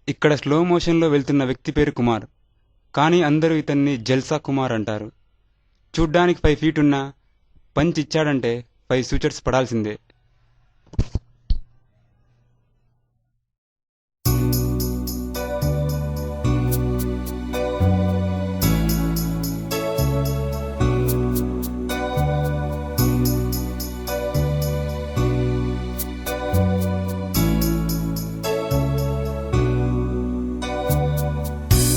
ఇక్కడ స్లో మోషన్లో వెళ్తున్న వ్యక్తి పేరు కుమార్. కానీ అందరూ ఇతన్ని జల్సా కుమార్ అంటారు. చూడ్డానికి 5 ఫీట్ ఉన్నా పంచ్ ఇచ్చాడంటే 5 సూచర్స్ పడాల్సిందే.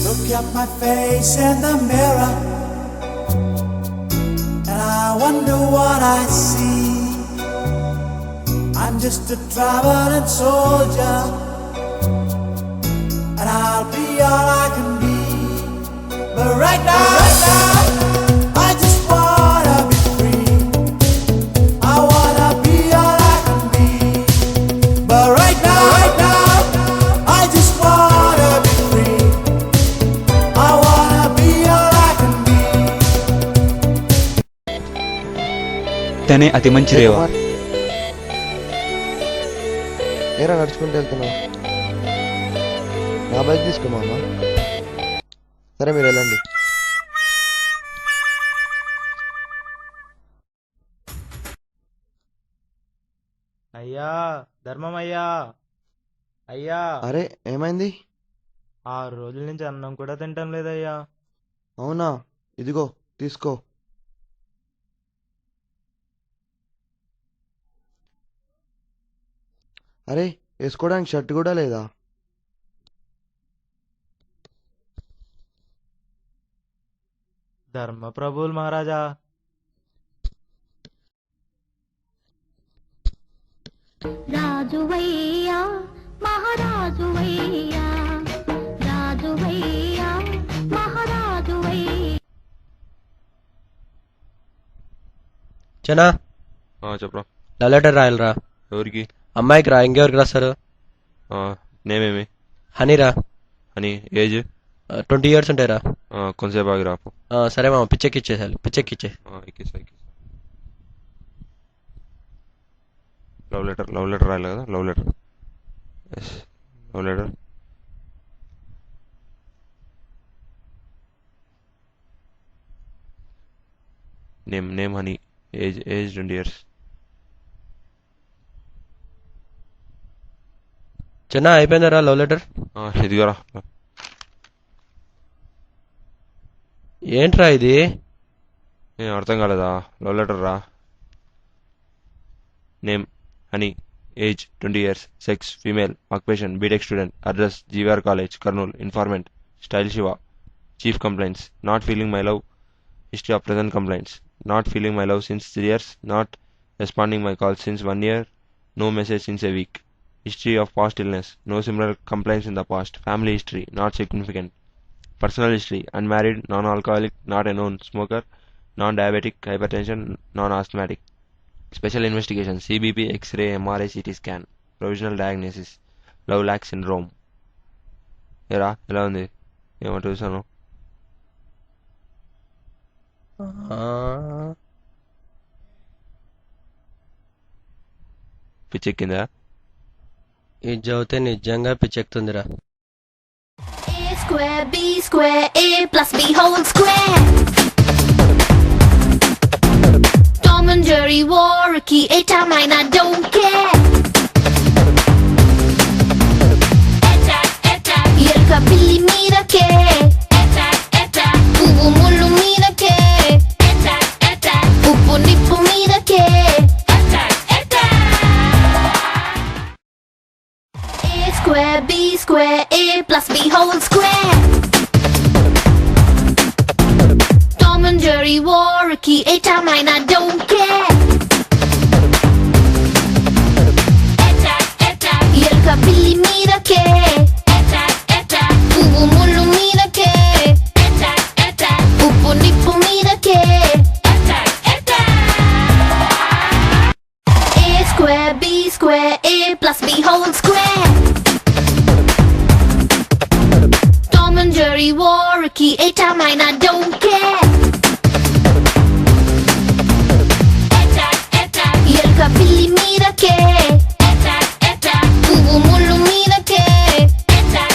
Look at my face in the mirror, and I wonder what I see. I'm just a traveling soldier, and I'll be all I can be. But right now, I just wanna be free. I wanna be all I can be. But right now, I just wanna be free. I wanna be all I can be. తనే అతి మంచి రేవ. ఏరా నడుచుకుంటూ వెళ్తున్నావు? నా bike తీసుకో మామ. సరే మీరు వెళ్ళండి. అయ్యా ధర్మం అయ్యా, అయ్యా అరే ఏమైంది? 6 రోజుల నుంచి అన్నం కూడా తింటం లేదయ్యా. అవునా, ఇదిగో తీసుకో. అరే వేసుకోవడానికి షర్ట్ కూడా లేదా? ధర్మ ప్రభువులు మహారాజా. రాజువయ్యా మహారాజువయ్యా, రాజువయ్యా మహారాజువయ్యా. చనా చెప్పరా. లవ్ లెటర్ రాయాలరా. ఎవరికి? అమ్మాయికి రా. ఇంకెవరికి రాస్తారు? నేమేమి? హనీరా. అని ఏజ్ 20 years ఉంటాయిరా. కొంతసేపు ఆగి రాపు. సరే మామ, పిచ్చెక్కిచ్చేసాలి. పిచ్చెక్కిచ్చే. ఎక్కిస్తా. లవ్ లెటర్ రాయాలి కదా. Love letter. Yes, love letter. Name Honey. Age 20 years. చిన్న అయిపోయిందరా లవ్ లెటర్? ఇదిగోరా. ఏంట్రా ఇది? ఏం అర్థం కాలేదా? లవ్ లెటర్ రా. Name Honey, age 20 years, sex female, occupation BTech student, address GVR college Kurnool, informant style Siva, chief complaints not feeling my love, history of present complaints not feeling my love since 3 years, not responding my call since 1 year, no message since a week, history of past illness, no similar complaints in the past, family history not significant, personal history unmarried, non-alcoholic, not a known smoker, non-diabetic, hypertension, non-asthmatic, special investigation CBP, X-ray, MRI, CT scan, provisional diagnosis love lack syndrome. ఏరా ఎలా ఉంది? ఏమో చూసాను. పిచ్చెక్కిందా? ఇది చదివితే నిజంగా పిచ్చెక్కుతుందిరా. A square B square A plus B whole square. Tom and Jerry war a key 8 time 9 I don't care. Attack attack yerka billy meerake. Attack attack puvu mullu meerake. Attack attack uppu nippu meerake. Attack attack. A square B square A plus B whole square. Tom and Jerry war a key 8 time 9 I don't care. Attack attack yerka billy meerake. Attack attack puvu mullu meerake. Attack attack uppu nippu meerake. Attack attack. A square B square A plus B whole square. Tom and Jerry war a key 8 time 9 I don't care. Attack attack yerka billy meerake. Attack attack puvu mullu meerake. Attack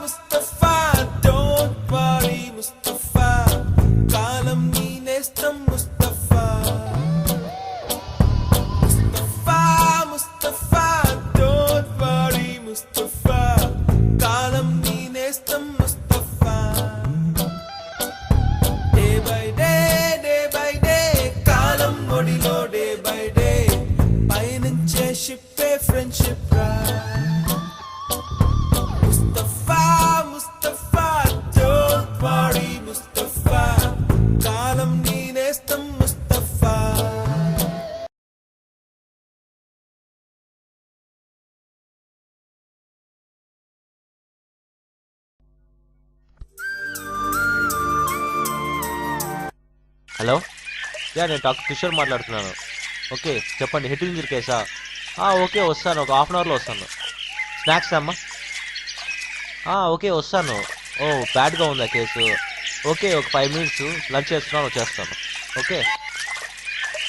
Mustafa, don't worry, Mustafa. Kalam nee nestam, Mustafa. Mustafa, don't worry, Mustafa. Kalam nee nestam, Mustafa. Day by day, kalam odilo day by day. పయనించే షిప్పే friendship రా. Mustafa, don't worry, Mustafa. Kalam nee nestam, Mustafa. Hello నేను doctor Kishore మాట్లాడుతున్నాను. Okay చెప్పండి, head injury కేసా? Okay వస్తాను, ఒక half an అవర్లో వస్తాను. స్నాక్స్ అమ్మా? ఓకే వస్తాను. బ్యాడ్గా ఉందా కేసు? ఓకే ఒక 5 minutes లంచ్ చేస్తున్నాను, వచ్చేస్తాను. Okay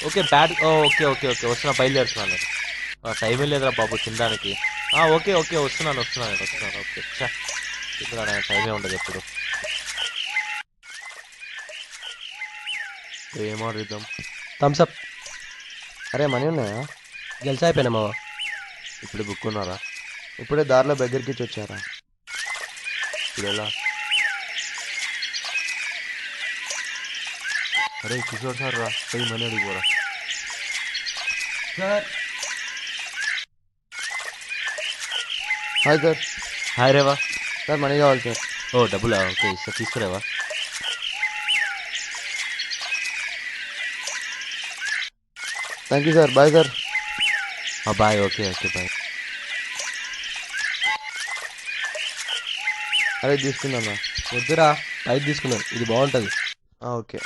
okay bad okay okay okay వస్తున్నా, బయలుదేరుతున్నాను నేను. టైం లేదురా బాబు తినడానికి. ఓకే ఓకే వస్తున్నాను నేను వస్తున్నాను. ఓకే ఇప్పుడు టైమే ఉండదు ఎప్పుడు. ఏం ఆర్డర్ ఇద్దాం? థమ్స్అప్. అరే మనీ ఉన్నాయా? జల్సా అయిపోయినా మావా. ఇప్పుడు బుక్ ఉన్నారా? ఇప్పుడే దారిలో బెగ్గరికి ఇచ్చి వచ్చారా? ఇప్పుడు ఎలా? అరే కిషోర్ సార్ రా, పోయి మనీ అడిగిపోరా. Hi sir. Hi Reva. Sir money కావాలి సార్. డబ్బులా? ఓకే ఇస్తా, తీసుకురేవా. Thank you sir. Bye sir. Bye. Okay okay bye. అరే తీసుకుందామా? వద్దురా, 5 తీసుకున్నాను, ఇది బాగుంటుంది. ఓకే.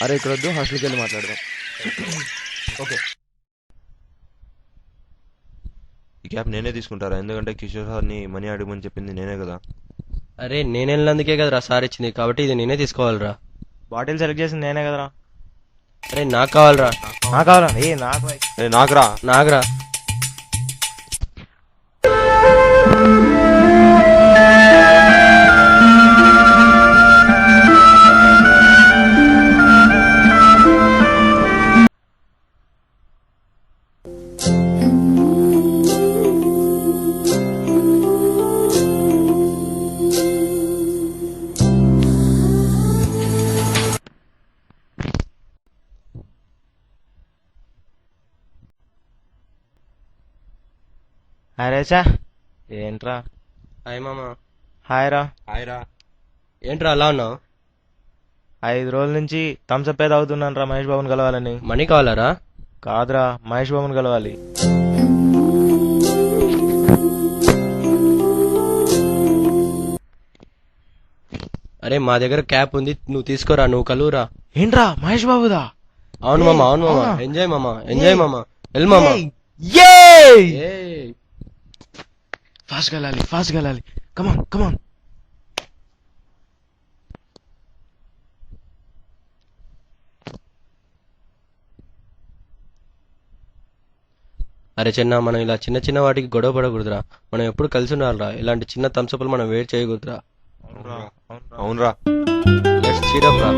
అరే ఇక్కడ వద్దు, హాస్టల్కి వెళ్ళి మాట్లాడదాం. ఓకే. ఈ క్యాబ్ నేనే తీసుకుంటారా? ఎందుకంటే కిషోర్ సార్ని మనీ అడగమని చెప్పింది నేనే కదా. అరే నేను వెళ్ళినందుకే కదరా సార్ ఇచ్చింది, కాబట్టి ఇది నేనే తీసుకోవాలిరా. బాటిల్ సెలెక్ట్ చేసింది నేనే కదరా. అరే నాకు కావాలిరా. నాకు కావాలా? నాకు నాకురా. నాకురా. అరే చా ఏంట్రా? హాయ్ మామ. హాయ్ రా. హాయ్రా. ఏంట్రా అలా ఉన్నావు? 5 రోజుల నుంచి థమ్స్అప్ తాగుతున్నాను రా, మహేష్ బాబుని కలవాలని. మనీ కావాలరా? కాదురా, మహేష్ బాబుని కలవాలి. అరే మా దగ్గర క్యాప్ ఉంది, నువ్వు తీసుకోరా, నువ్వు కలువురా. ఏంట్రా మహేష్ బాబుదా? అవును మామ, అవును మామ. ఎంజాయ్ మామ, ఎంజాయ్ మామ. వెళ్ళు మామ. ఫాస్ట్ వెళ్ళాలి. కమాన్ కమాన్. అరే చిన్న, మనం ఇలా చిన్న చిన్న వాటికి గొడవ పడకూడదురా. మనం ఎప్పుడు కలిసి ఉండాలిరా. ఇలాంటి చిన్న థమ్స్అప్లు మనం వేట్ చేయకూడదురా. అవునరా. లెట్స్ చీర్ అప్ రా.